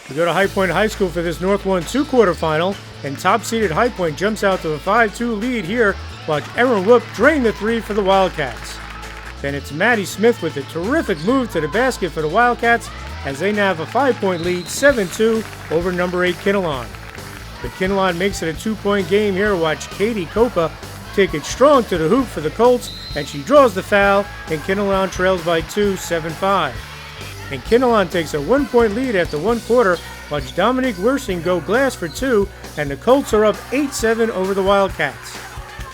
We go to High Point High School for this North 1-2 quarterfinal, and top-seeded High Point jumps out to a 5-2 lead here. Watch Erin Whoop drain the three for the Wildcats. Then it's Maddie Smith with a terrific move to the basket for the Wildcats as they now have a 5-point lead, 7-2 over number 8 Kinnelon. But Kinnelon makes it a 2-point game here. Watch Katie Copa take it strong to the hoop for the Colts, and she draws the foul, and Kinnelon trails by 2, 7-5. And Kinnelon takes a 1-point lead after one quarter. Watch Dominique Wersing go glass for 2, and the Colts are up 8-7 over the Wildcats.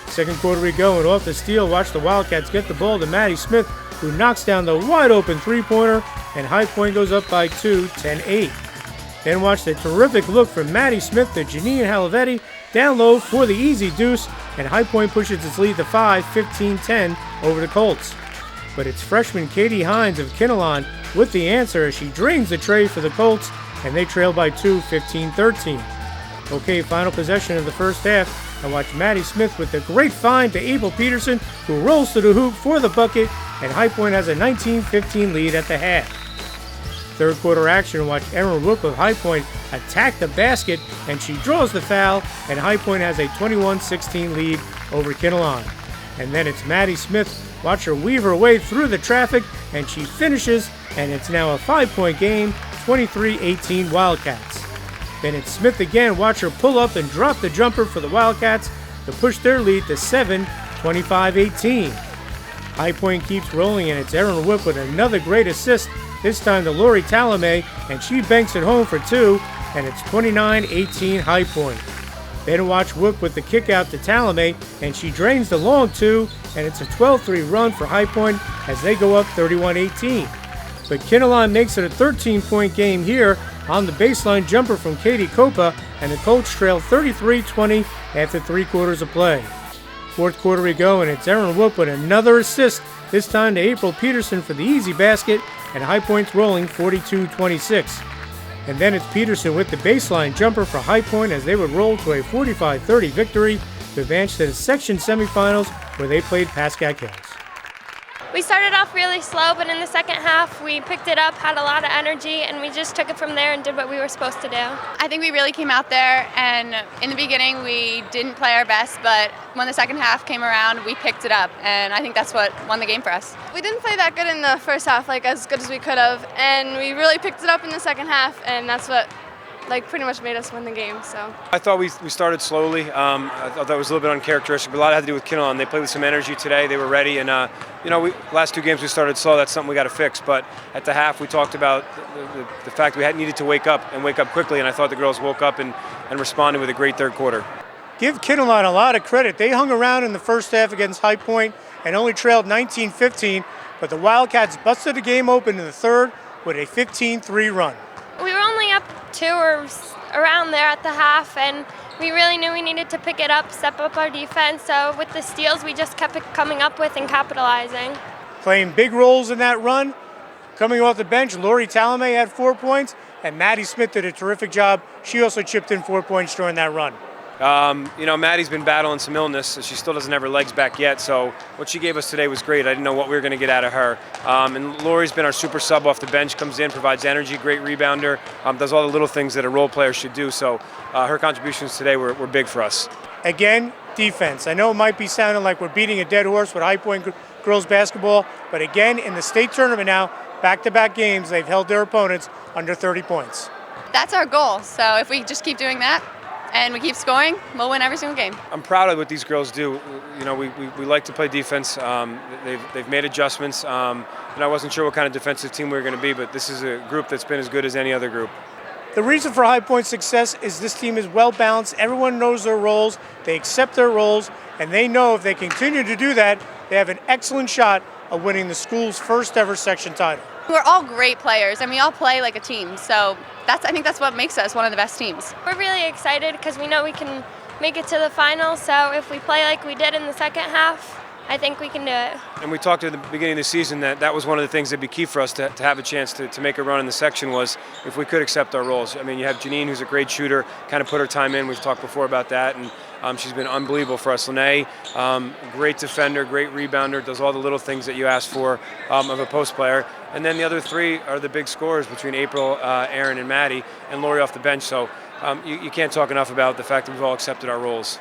Second quarter we go, and off the steal, watch the Wildcats get the ball to Maddie Smith, who knocks down the wide-open three-pointer, and High Point goes up by 2, 10-8. Then watch the terrific look from Maddie Smith to Janine Halavetti, down low for the easy deuce, and High Point pushes its lead to 5, 15-10 over the Colts. But it's freshman Katie Hines of Kinnelon with the answer as she drains the tray for the Colts, and they trail by 2, 15-13. Okay, final possession of the first half, and watch Maddie Smith with the great find to April Peterson, who rolls to the hoop for the bucket, and High Point has a 19-15 lead at the half. Third quarter action, watch Erin Whoop of High Point attack the basket, and she draws the foul, and High Point has a 21-16 lead over Kinnelon. And then it's Maddie Smith. Watch her weave her way through the traffic, and she finishes, and it's now a 5-point game, 23-18 Wildcats. Then it's Smith again. Watch her pull up and drop the jumper for the Wildcats to push their lead to 7, 25-18. High Point keeps rolling, and it's Erin Whoop with another great assist, this time to Lori Talamay, and she banks it home for 2, and it's 29-18 High Point. Then watch Whoop with the kick out to Talamay, and she drains the long 2, and it's a 12-3 run for High Point as they go up 31-18. But Kinnelon makes it a 13-point game here on the baseline jumper from Katie Copa, and the Colts trail 33-20 after 3 quarters of play. Fourth quarter we go, and it's Erin Whoop with another assist, this time to April Peterson for the easy basket, and High Point's rolling 42-26. And then it's Peterson with the baseline jumper for High Point as they would roll to a 45-30 victory to advance to the section semifinals where they played Pascack Hills. We started off really slow, but in the second half we picked it up, had a lot of energy, and we just took it from there and did what we were supposed to do. I think we really came out there, and in the beginning we didn't play our best, but when the second half came around, we picked it up, and I think that's what won the game for us. We didn't play that good in the first half, as good as we could have, and we really picked it up in the second half, and that's what pretty much made us win the game. So I thought we started slowly. I thought that was a little bit uncharacteristic, but a lot had to do with Kinnelon. They played with some energy today. They were ready, and last 2 games we started slow. That's something we got to fix. But at the half, we talked about the fact we needed to wake up quickly, and I thought the girls woke up and responded with a great third quarter. Give Kinnelon a lot of credit. They hung around in the first half against High Point and only trailed 19-15, but the Wildcats busted the game open in the third with a 15-3 run. We were only up 2 or around there at the half, and we really knew we needed to pick it up, step up our defense. So with the steals, we just kept coming up with and capitalizing. Playing big roles in that run. Coming off the bench, Lori Talamay had 4 points, and Maddie Smith did a terrific job. She also chipped in 4 points during that run. Maddie's been battling some illness. She still doesn't have her legs back yet, so what she gave us today was great. I didn't know what we were going to get out of her. And Lori's been our super sub off the bench, comes in, provides energy, great rebounder, does all the little things that a role player should do. So her contributions today were big for us. Again, defense. I know it might be sounding like we're beating a dead horse with High Point girls basketball, but again, in the state tournament now, back-to-back games, they've held their opponents under 30 points. That's our goal, so if we just keep doing that, and we keep scoring, we'll win every single game. I'm proud of what these girls do. We like to play defense. They've made adjustments. I wasn't sure what kind of defensive team we were going to be, but this is a group that's been as good as any other group. The reason for High Point's success is this team is well balanced. Everyone knows their roles. They accept their roles, and they know if they continue to do that, they have an excellent shot of winning the school's first ever section title. We're all great players, and we all play like a team, so I think that's what makes us one of the best teams. We're really excited because we know we can make it to the finals, so if we play like we did in the second half, I think we can do it. And we talked at the beginning of the season that was one of the things that'd be key for us to have a chance to make a run in the section was if we could accept our roles. I mean, you have Janine, who's a great shooter, kind of put her time in. We've talked before about that, and she's been unbelievable for us. Lene, great defender, great rebounder, does all the little things that you ask for of a post player. And then the other 3 are the big scorers between April, Aaron, and Maddie, and Lori off the bench. So you can't talk enough about the fact that we've all accepted our roles.